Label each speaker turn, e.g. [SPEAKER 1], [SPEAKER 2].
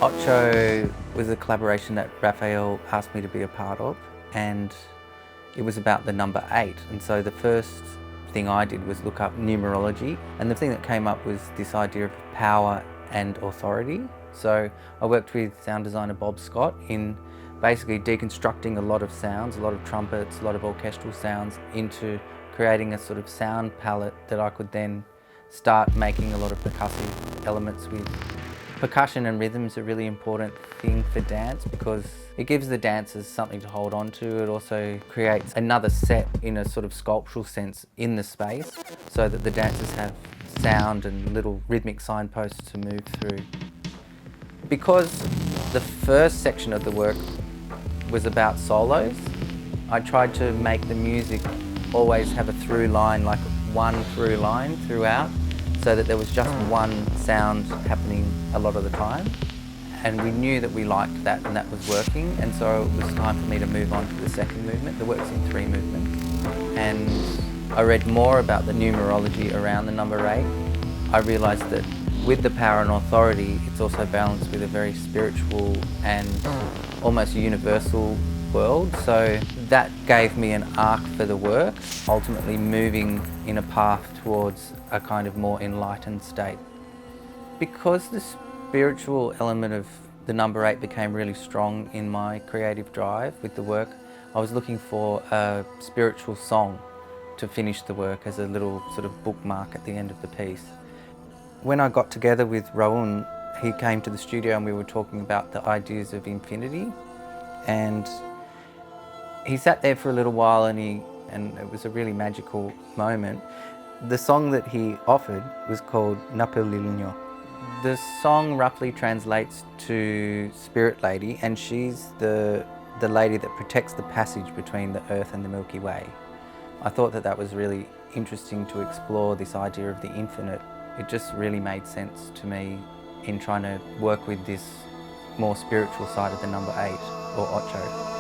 [SPEAKER 1] Ocho was a collaboration that Rafael asked me to be a part of, and it was about the number 8. And so the first thing I did was look up numerology, and the thing that came up was this idea of power and authority. So I worked with sound designer Bob Scott in basically deconstructing a lot of sounds, a lot of trumpets, a lot of orchestral sounds, into creating a sort of sound palette that I could then start making a lot of percussive elements with. Percussion and rhythm is a really important thing for dance because it gives the dancers something to hold on to. It also creates another set in a sort of sculptural sense in the space so that the dancers have sound and little rhythmic signposts to move through. Because the first section of the work was about solos, I tried to make the music always have a through line, like one through line throughout, so that there was just one sound happening a lot of the time. And we knew that we liked that and that was working, and so it was time for me to move on to the second movement. The work's in 3 movements. And I read more about the numerology around the number 8. I realised that with the power and authority, it's also balanced with a very spiritual and almost universal world. So that gave me an arc for the work, ultimately moving in a path towards a kind of more enlightened state. Because the spiritual element of the number 8 became really strong in my creative drive with the work, I was looking for a spiritual song to finish the work as a little sort of bookmark at the end of the piece. When I got together with Raul, he came to the studio and we were talking about the ideas of infinity, and he sat there for a little while and it was a really magical moment. The song that he offered was called Napelilino. The song roughly translates to Spirit Lady, and she's the lady that protects the passage between the Earth and the Milky Way. I thought that was really interesting to explore this idea of the infinite. It just really made sense to me in trying to work with this more spiritual side of the number 8, or Ocho.